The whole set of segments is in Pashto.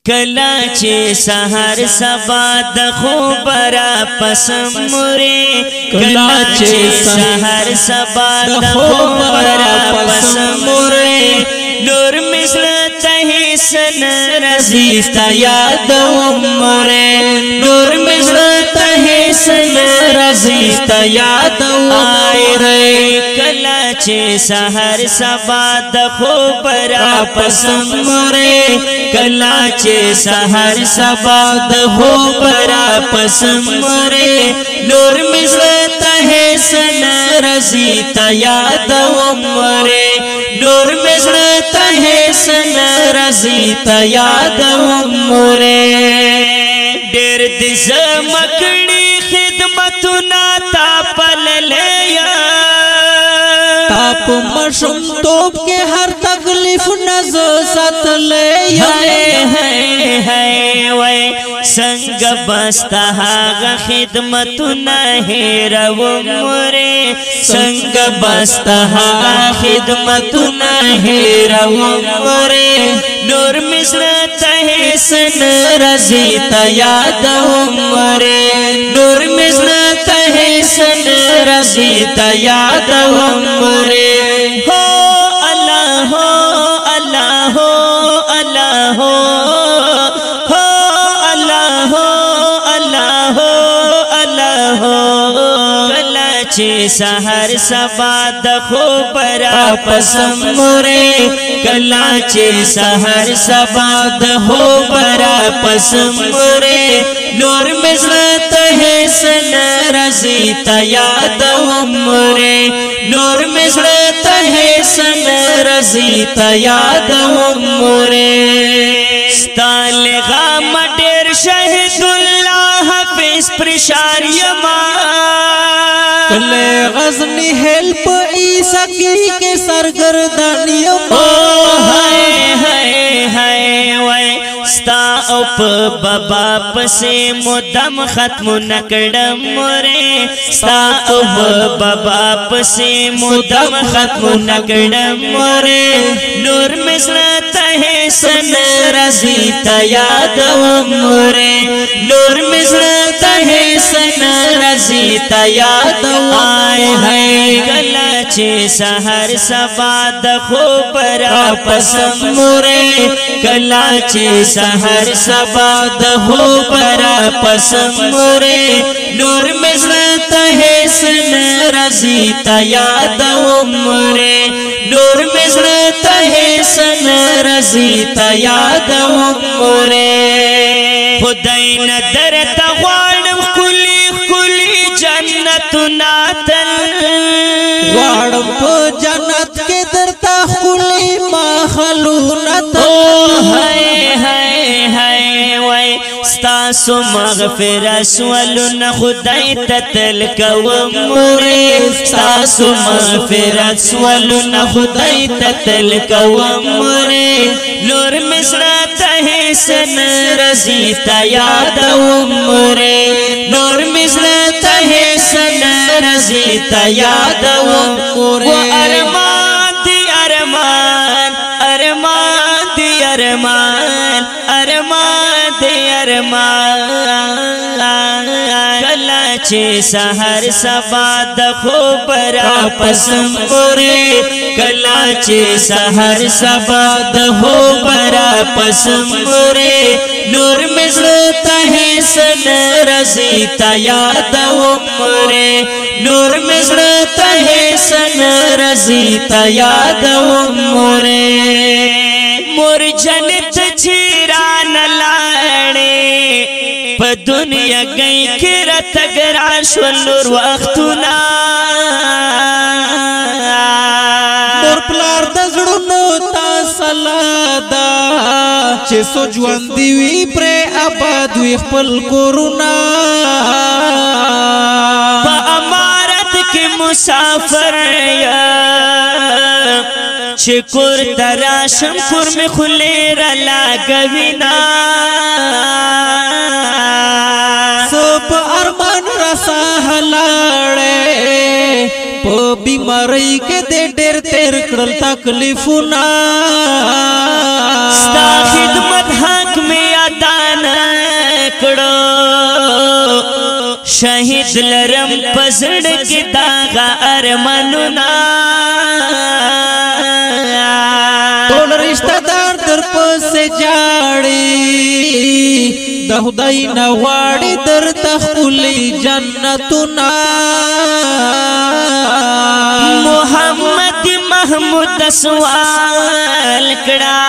کلا چې سحر سبا د خوب را پسمره کلا چې سحر سبا د خوب را پسمره نور مثل ته سن رضی تا یاد عمره نور مثل ته سن رضی تا یاد عمره کلا چې سحر سبا د خوب را پسمره کلا چې سحر سبا د خوب را پسمره نور مثل ته سن رضی تا یاد عمره نور مثل ته سن رضی تا یاد عمره ډېر دې زمکړي خدمتونه تا پللیا تا په مشم توپ کې هر تکلیف نزو ساتلې ہے وای څنګه بستا هغه خدمتونه هېرو مره څنګه بستا هغه خدمتونه هېرو مره نور مثل ته سن رضی تا یاد عمره نور مثل ته سن رضی تا یاد عمره ہو اللہ ہو اللہ ہو اللہ ہو چې سحر سبا د خوب را پسمره کلا چې سحر سبا د خوب را پسمره نور مثل ته سن رضی تا یاد عمره نور مثل ته سن رضی تا یاد عمره ستالغا مډر شهید الله حافظ پرشار یما کلے غزنی ہیلپ عیسیٰ کی کے سرگردانیوں ستا اوپ بابا پسے مدام ختم نکڑم مورے ستا اوپ بابا پسے مدام ختم نکڑم مورے نور مثل ته سن رضی تا یاد عمره نور مثل ته سن رضی تا یاد آئے ہے کلا چې سحر سبا د خوب را پسمره کلا چې سحر سبا د خوب را پسمره نور مثل ته سن رضی تا یاد عمره نور مثل ته سن رضی تا یاد عمره خدای ندر تا غواړم کلی جنت ناتل غواړم په جنت کې درته خلی مخلوقات ہے وای ستاسو مغفرت ولن خدای تتل کوم مره ستاسو مغفرت ولن خدای تتل کوم مره نور مثل ته سن رضی تا یاد عمره نور مثل ته سن رضی تا یاد عمره ارمان دی ارمان ارمان دی ارمان ارمان دی ارمان کلا چې سحر سبا د خوب را پسمره کلا چې سحر سبا د خوب را پسمره نور مثل ته سن رضی تا یاد عمره نور مثل ته سن رضی تا یاد عمره مور جنت چیران لاړې په دنیا گئی کې راتګرا شو نور وختونه نور پلار د زړونو تا سلادا چې سو ژوند دی وی پر آباد وی خپل کورونا په امارت کې مسافر یا چې کور تراشم کور می خلیر لاګوینا سب ارمان رسا هلاړې په بیماری کې دې ډېر تیر کړل تکلیفونه ستا خدمت حق می شهید لرم پسړ کې داغه ارمانونه ټول رشتہ دار در پسې جاړي د خدای نه غواړي در تخولي جنتونه محمد محمود سوال کړه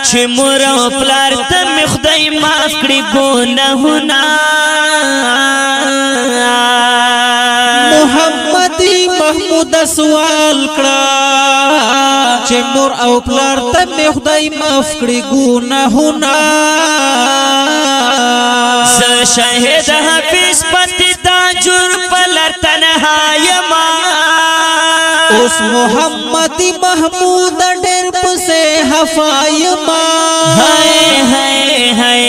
چې مور او پلار ته می خدای معاف کړي ګناهونه محمد محمود سوال کړه چې مور او پلار ته می خدای معاف کړي ګناهونه ز شهید حافظ پتی تاجور پلر تنهایما اوس محمد محمود ډېر پسې حفایما هاي هاي هاي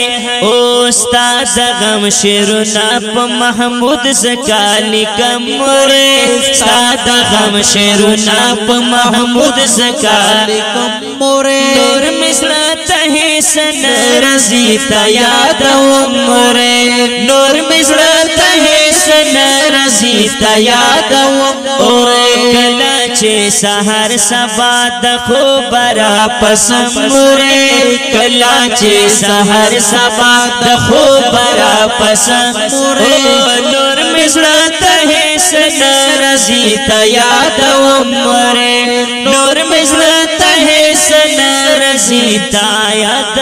استاد غم شیرنا په محمود زکالی کمره استاد غم شیرنا په محمود زکالی کمره نور مثلا ته سن رضی تا یاد عمره نور مثلا ته سن رضی تا یاد عمره کلا چې سحر سبا د خوبرا پسمره کلا چې سحر سبا د خوبرا پسمره نور مثلا ته سن رضی تا یاد عمره نور مثلا ته سن رضی تا یاد